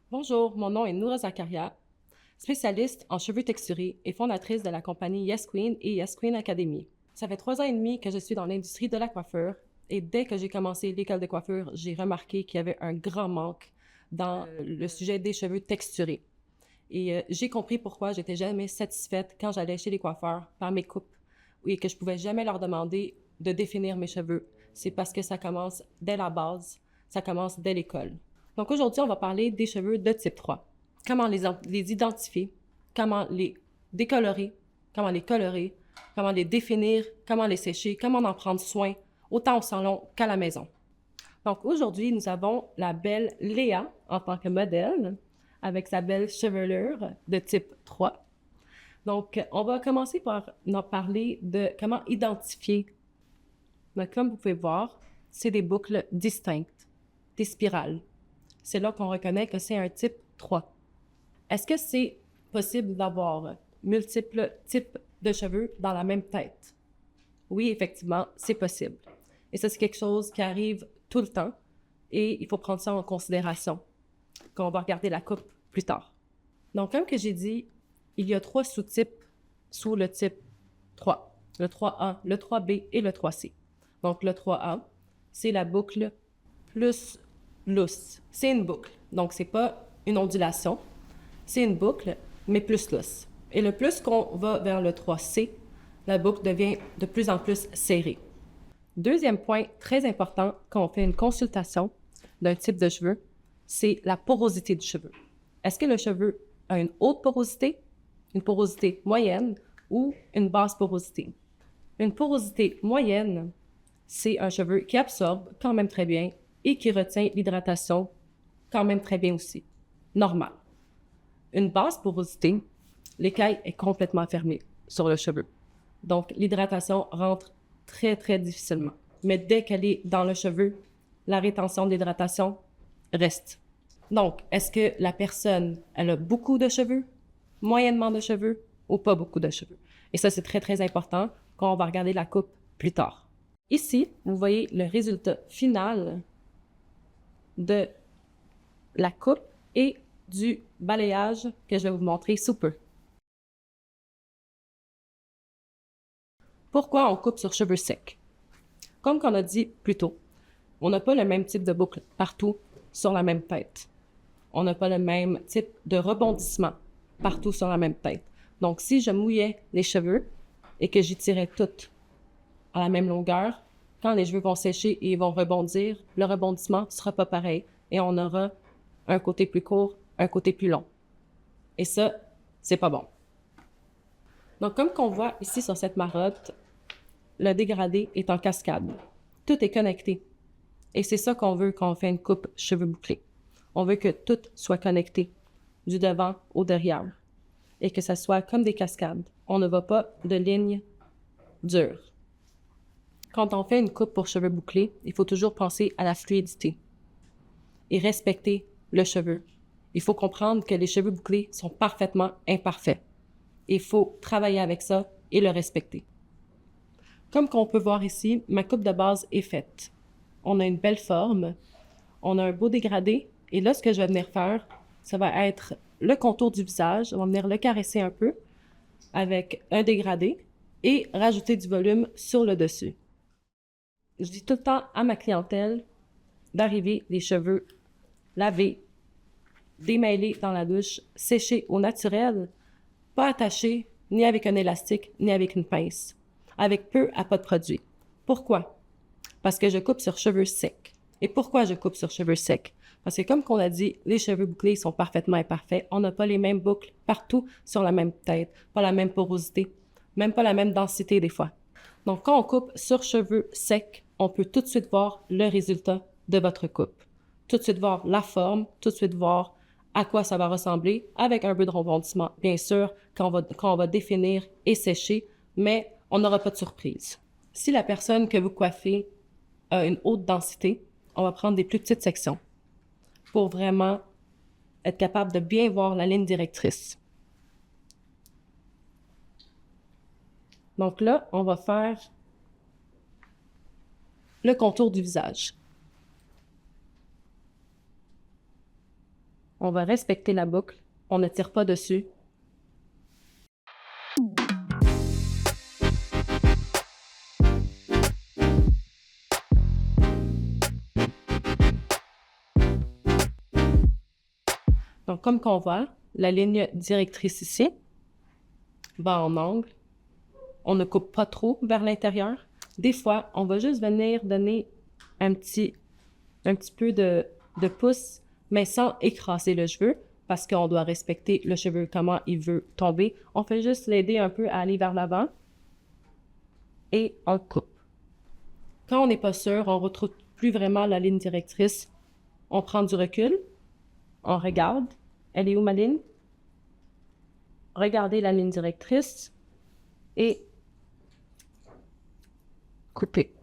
Bonjour, mon nom est Noura Zakaria, spécialiste en cheveux texturés et fondatrice de la compagnie Yes Queen et Yes Queen Academy. Ça fait 3 ans et demi que je suis dans l'industrie de la coiffure et dès que j'ai commencé l'école de coiffure, j'ai remarqué qu'il y avait un grand manque dans le sujet des cheveux texturés. Et j'ai compris pourquoi j'étais jamais satisfaite quand j'allais chez les coiffeurs par mes coupes et que je pouvais jamais leur demander de définir mes cheveux. C'est parce que ça commence dès la base, ça commence dès l'école. Donc aujourd'hui, on va parler des cheveux de type 3. Comment les identifier, comment les décolorer, comment les colorer, comment les définir, comment les sécher, comment en prendre soin, autant au salon qu'à la maison. Donc aujourd'hui, nous avons la belle Léa en tant que modèle, avec sa belle chevelure de type 3. Donc, on va commencer par nous parler de comment identifier. Donc, comme vous pouvez voir, c'est des boucles distinctes, des spirales. C'est là qu'on reconnaît que c'est un type 3. Est-ce que c'est possible d'avoir multiples types de cheveux dans la même tête? Oui, effectivement, c'est possible. Et ça, c'est quelque chose qui arrive tout le temps et il faut prendre ça en considération quand on va regarder la coupe plus tard. Donc, comme que j'ai dit, il y a 3 sous-types sous le type 3. Le 3A, le 3B et le 3C. Donc, le 3A, c'est la boucle plus lousse. C'est une boucle. Donc, c'est pas une ondulation. C'est une boucle, mais plus lousse. Et le plus qu'on va vers le 3C, la boucle devient de plus en plus serrée. Deuxième point très important quand on fait une consultation d'un type de cheveux, c'est la porosité du cheveu. Est-ce que le cheveu a une haute porosité, une porosité moyenne ou une basse porosité? Une porosité moyenne, c'est un cheveu qui absorbe quand même très bien et qui retient l'hydratation quand même très bien aussi. Normal. Une basse porosité, l'écaille est complètement fermée sur le cheveu. Donc, l'hydratation rentre très, très difficilement. Mais dès qu'elle est dans le cheveu, la rétention d'hydratation reste. Donc, est-ce que la personne, elle a beaucoup de cheveux, moyennement de cheveux ou pas beaucoup de cheveux? Et ça, c'est très, très important quand on va regarder la coupe plus tard. Ici, vous voyez le résultat final de la coupe et du balayage que je vais vous montrer sous peu. Pourquoi on coupe sur cheveux secs? Comme on a dit plus tôt, on n'a pas le même type de boucle partout sur la même tête. On n'a pas le même type de rebondissement partout sur la même tête. Donc, si je mouillais les cheveux et que j'y tirais toutes à la même longueur, quand les cheveux vont sécher et vont rebondir, le rebondissement ne sera pas pareil et on aura un côté plus court, un côté plus long. Et ça, c'est pas bon. Donc, comme qu'on voit ici sur cette marotte, le dégradé est en cascade. Tout est connecté. Et c'est ça qu'on veut quand on fait une coupe cheveux bouclés. On veut que tout soit connecté, du devant au derrière, et que ça soit comme des cascades. On ne va pas de ligne dure. Quand on fait une coupe pour cheveux bouclés, il faut toujours penser à la fluidité et respecter le cheveu. Il faut comprendre que les cheveux bouclés sont parfaitement imparfaits. Il faut travailler avec ça et le respecter. Comme qu'on peut voir ici, ma coupe de base est faite. On a une belle forme, on a un beau dégradé, et là, ce que je vais venir faire, ça va être le contour du visage. On va venir le caresser un peu avec un dégradé et rajouter du volume sur le dessus. Je dis tout le temps à ma clientèle d'arriver les cheveux lavés, démêlés dans la douche, séchés au naturel, pas attachés ni avec un élastique, ni avec une pince, avec peu à pas de produit. Pourquoi? Parce que je coupe sur cheveux secs. Et pourquoi je coupe sur cheveux secs? Parce que comme qu'on a dit, les cheveux bouclés sont parfaitement imparfaits. On n'a pas les mêmes boucles partout sur la même tête, pas la même porosité, même pas la même densité des fois. Donc, quand on coupe sur cheveux secs, on peut tout de suite voir le résultat de votre coupe. Tout de suite voir la forme, tout de suite voir à quoi ça va ressembler, avec un peu de rebondissement, bien sûr, quand on va définir et sécher, mais on n'aura pas de surprise. Si la personne que vous coiffez a une haute densité, on va prendre des plus petites sections pour vraiment être capable de bien voir la ligne directrice. Donc là, on va faire le contour du visage. On va respecter la boucle, on ne tire pas dessus. Donc, comme qu'on voit, la ligne directrice ici va en angle. On ne coupe pas trop vers l'intérieur. Des fois, on va juste venir donner un petit peu de pouce, mais sans écraser le cheveu, parce qu'on doit respecter le cheveu, comment il veut tomber. On fait juste l'aider un peu à aller vers l'avant et on coupe. Quand on n'est pas sûr, on ne retrouve plus vraiment la ligne directrice, on prend du recul, on regarde. Elle est où ma ligne? Regardez la ligne directrice et couper.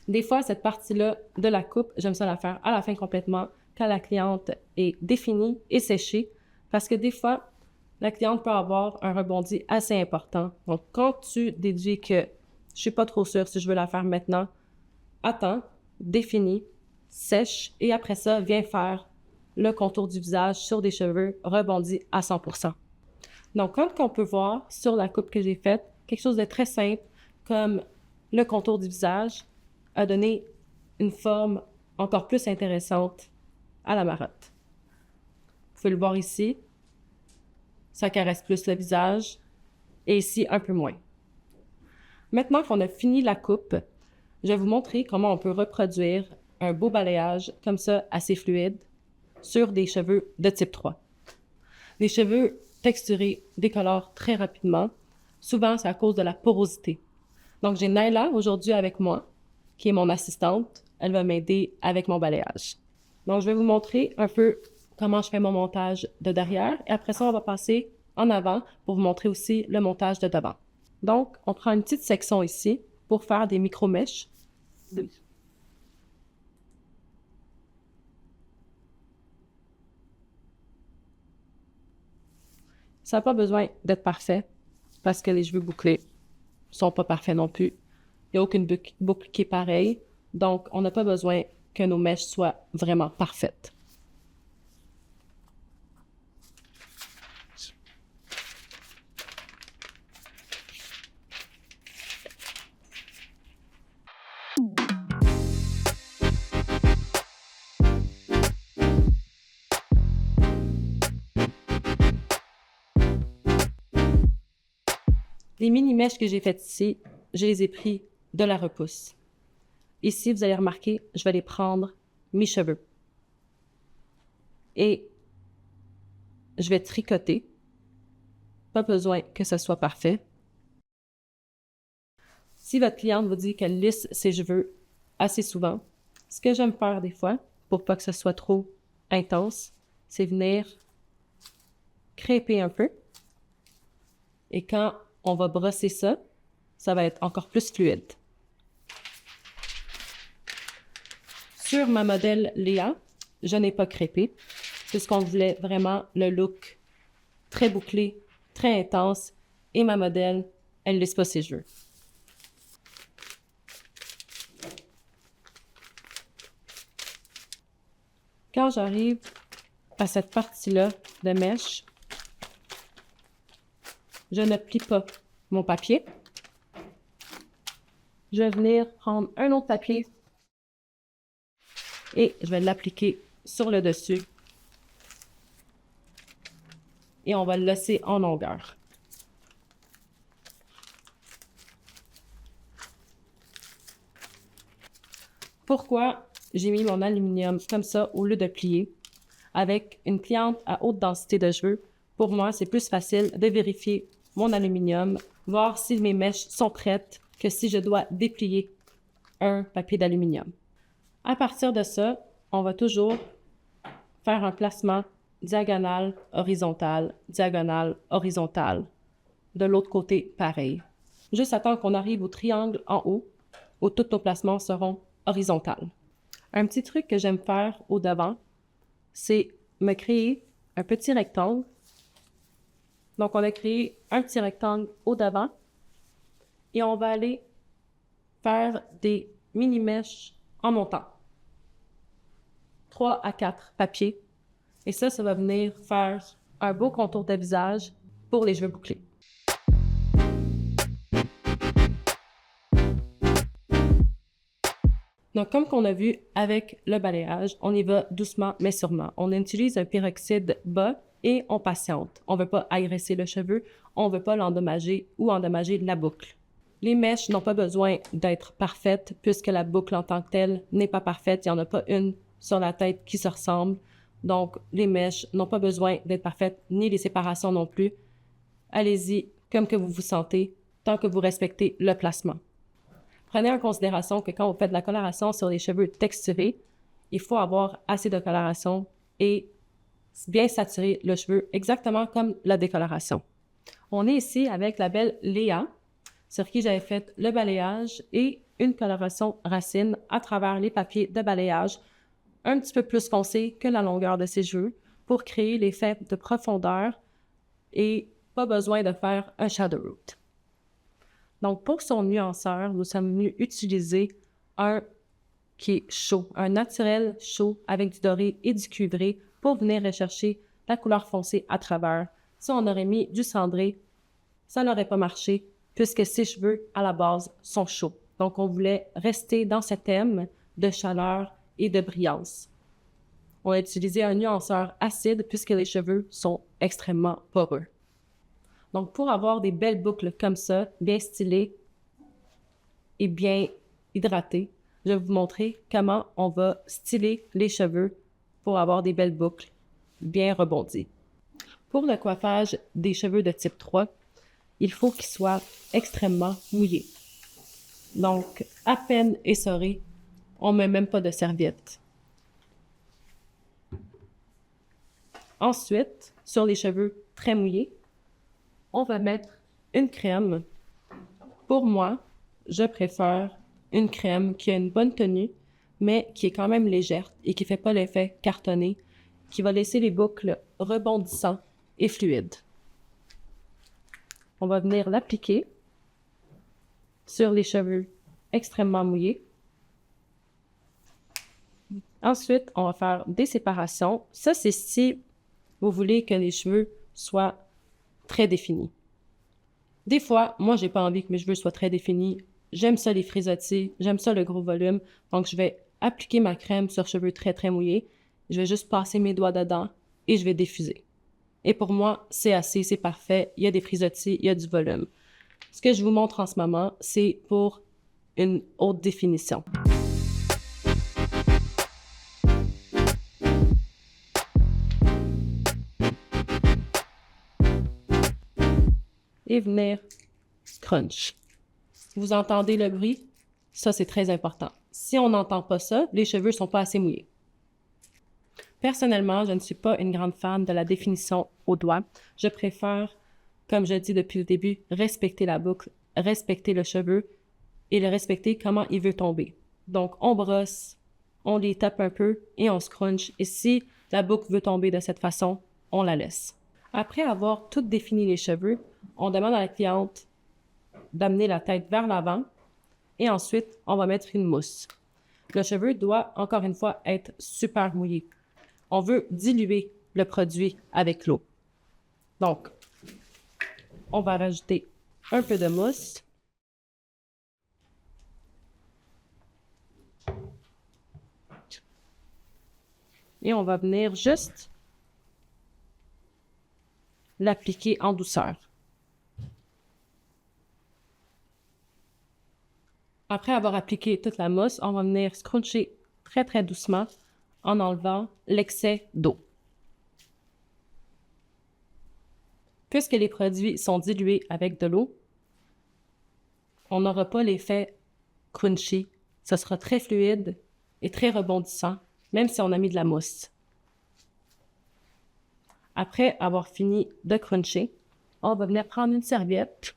Des fois, cette partie-là de la coupe, j'aime ça la faire à la fin complètement, quand la cliente est définie et séchée, parce que des fois, la cliente peut avoir un rebondi assez important. Donc, quand tu déduis que je suis pas trop sûre si je veux la faire maintenant, attends, définis, sèche, et après ça, viens faire le contour du visage sur des cheveux rebondis à 100%. Donc, comme on peut voir sur la coupe que j'ai faite, quelque chose de très simple, comme le contour du visage, a donné une forme encore plus intéressante à la marotte. Vous pouvez le voir ici, ça caresse plus le visage, et ici un peu moins. Maintenant qu'on a fini la coupe, je vais vous montrer comment on peut reproduire un beau balayage comme ça, assez fluide, sur des cheveux de type 3. Les cheveux texturés décolorent très rapidement. Souvent, c'est à cause de la porosité. Donc, j'ai Naila aujourd'hui avec moi, qui est mon assistante. Elle va m'aider avec mon balayage. Donc, je vais vous montrer un peu comment je fais mon montage de derrière. Et après ça, on va passer en avant pour vous montrer aussi le montage de devant. Donc, on prend une petite section ici pour faire des micro-mèches. Ça n'a pas besoin d'être parfait parce que les cheveux bouclés sont pas parfaits non plus. Il n'y a aucune boucle qui est pareille. Donc, on n'a pas besoin que nos mèches soient vraiment parfaites. Les mini-mèches que j'ai faites ici, je les ai pris de la repousse. Ici, vous allez remarquer, je vais les prendre mi-cheveux. Et je vais tricoter. Pas besoin que ce soit parfait. Si votre cliente vous dit qu'elle lisse ses cheveux assez souvent, ce que j'aime faire des fois, pour pas que ce soit trop intense, c'est venir crêper un peu. Et quand on va brosser ça, ça va être encore plus fluide. Sur ma modèle Léa, je n'ai pas crêpé, puisqu'on voulait vraiment le look très bouclé, très intense, et ma modèle, elle ne lisse pas ses cheveux. Quand j'arrive à cette partie-là de mèche, je ne plie pas mon papier. Je vais venir prendre un autre papier et je vais l'appliquer sur le dessus. Et on va le laisser en longueur. Pourquoi j'ai mis mon aluminium comme ça au lieu de plier? Avec une pliante à haute densité de cheveux, pour moi, c'est plus facile de vérifier mon aluminium, voir si mes mèches sont prêtes, que si je dois déplier un papier d'aluminium. À partir de ça, on va toujours faire un placement diagonal, horizontal, diagonal, horizontal. De l'autre côté, pareil. Juste attendre qu'on arrive au triangle en haut, où tous nos placements seront horizontaux. Un petit truc que j'aime faire au devant, c'est me créer un petit rectangle. Donc, on a créé un petit rectangle au devant et on va aller faire des mini-mèches en montant. 3 à 4 papiers. Et ça va venir faire un beau contour de visage pour les cheveux bouclés. Donc, comme qu'on a vu avec le balayage, on y va doucement mais sûrement. On utilise un peroxyde bas et on patiente. On ne veut pas agresser le cheveu, on ne veut pas l'endommager ou endommager la boucle. Les mèches n'ont pas besoin d'être parfaites puisque la boucle en tant que telle n'est pas parfaite. Il n'y en a pas une sur la tête qui se ressemble. Donc, les mèches n'ont pas besoin d'être parfaites, ni les séparations non plus. Allez-y comme que vous vous sentez, tant que vous respectez le placement. Prenez en considération que quand vous faites de la coloration sur les cheveux texturés, il faut avoir assez de coloration et bien saturer le cheveu, exactement comme la décoloration. On est ici avec la belle Léa, sur qui j'avais fait le balayage et une coloration racine à travers les papiers de balayage, un petit peu plus foncé que la longueur de ses cheveux pour créer l'effet de profondeur et pas besoin de faire un shadow root. Donc, pour son nuanceur, nous sommes venus utiliser un qui est chaud, un naturel chaud avec du doré et du cuivré pour venir rechercher la couleur foncée à travers. Si on aurait mis du cendré, ça n'aurait pas marché puisque ses cheveux, à la base, sont chauds. Donc, on voulait rester dans ce thème de chaleur et de brillance. On a utilisé un nuanceur acide puisque les cheveux sont extrêmement poreux. Donc, pour avoir des belles boucles comme ça, bien stylées et bien hydratées, je vais vous montrer comment on va styler les cheveux pour avoir des belles boucles bien rebondies. Pour le coiffage des cheveux de type 3, il faut qu'ils soient extrêmement mouillés. Donc, à peine essorés, on ne met même pas de serviette. Ensuite, sur les cheveux très mouillés, on va mettre une crème. Pour moi, je préfère une crème qui a une bonne tenue, mais qui est quand même légère et qui ne fait pas l'effet cartonné, qui va laisser les boucles rebondissantes et fluides. On va venir l'appliquer sur les cheveux extrêmement mouillés. Ensuite, on va faire des séparations. Ça, c'est si vous voulez que les cheveux soient très définis. Des fois, moi, j'ai pas envie que mes cheveux soient très définis. J'aime ça les frisottis, j'aime ça le gros volume. Donc, je vais appliquer ma crème sur cheveux très, très mouillés. Je vais juste passer mes doigts dedans et je vais diffuser. Et pour moi, c'est assez, c'est parfait. Il y a des frisottis, il y a du volume. Ce que je vous montre en ce moment, c'est pour une haute définition. Et venir crunch. Vous entendez le bruit? Ça, c'est très important. Si on n'entend pas ça, les cheveux ne sont pas assez mouillés. Personnellement, je ne suis pas une grande fan de la définition au doigt. Je préfère, comme je dis depuis le début, respecter la boucle, respecter le cheveu et le respecter comment il veut tomber. Donc, on brosse, on les tape un peu et on scrunch. Et si la boucle veut tomber de cette façon, on la laisse. Après avoir tout défini les cheveux, on demande à la cliente d'amener la tête vers l'avant et ensuite, on va mettre une mousse. Le cheveu doit, encore une fois, être super mouillé. On veut diluer le produit avec l'eau. Donc, on va rajouter un peu de mousse. Et on va venir juste l'appliquer en douceur. Après avoir appliqué toute la mousse, on va venir scruncher très très doucement en enlevant l'excès d'eau. Puisque les produits sont dilués avec de l'eau, on n'aura pas l'effet crunchy. Ça sera très fluide et très rebondissant, même si on a mis de la mousse. Après avoir fini de cruncher, on va venir prendre une serviette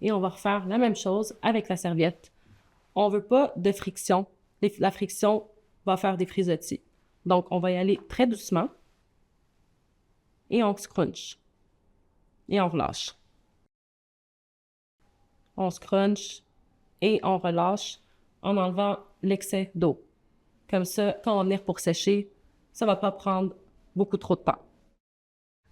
et on va refaire la même chose avec la serviette. On ne veut pas de friction. La friction va faire des frisottis. Donc, on va y aller très doucement et on scrunch. Et on relâche. On scrunch et on relâche en enlevant l'excès d'eau. Comme ça, quand on va venir pour sécher, ça va pas prendre beaucoup trop de temps.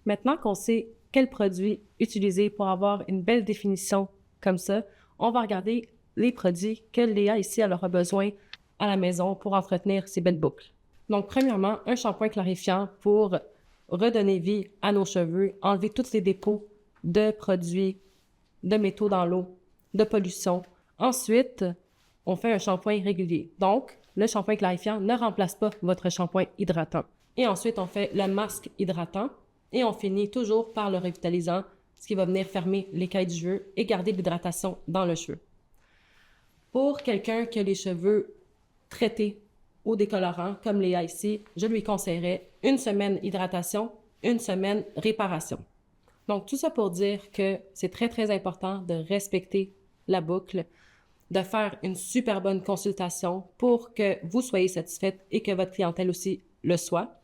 Maintenant qu'on sait quel produit utiliser pour avoir une belle définition comme ça, on va regarder les produits que Léa ici elle aura besoin à la maison pour entretenir ses belles boucles. Donc, premièrement, un shampoing clarifiant pour redonner vie à nos cheveux, enlever tous les dépôts de produits, de métaux dans l'eau, de pollution. Ensuite, on fait un shampoing régulier. Donc, le shampoing clarifiant ne remplace pas votre shampoing hydratant. Et ensuite, on fait le masque hydratant et on finit toujours par le revitalisant, ce qui va venir fermer l'écaille du cheveu et garder l'hydratation dans le cheveu. Pour quelqu'un qui a les cheveux traités au décolorant, comme Léa ici, je lui conseillerais une semaine hydratation, une semaine réparation. Donc, tout ça pour dire que c'est très, très important de respecter la boucle, de faire une super bonne consultation pour que vous soyez satisfaite et que votre clientèle aussi le soit.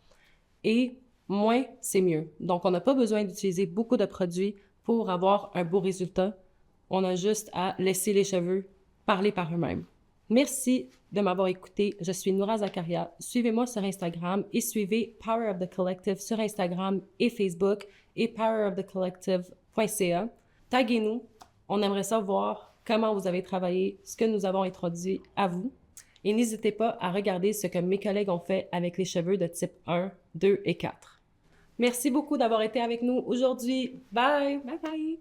Et moins, c'est mieux. Donc, on n'a pas besoin d'utiliser beaucoup de produits pour avoir un beau résultat. On a juste à laisser les cheveux parler par eux-mêmes. Merci de m'avoir écouté. Je suis Noura Zakaria. Suivez-moi sur Instagram et suivez Power of the Collective sur Instagram et Facebook et powerofthecollective.ca. Taguez-nous. On aimerait savoir comment vous avez travaillé, ce que nous avons introduit à vous. Et n'hésitez pas à regarder ce que mes collègues ont fait avec les cheveux de type 1, 2 et 4. Merci beaucoup d'avoir été avec nous aujourd'hui. Bye! Bye bye!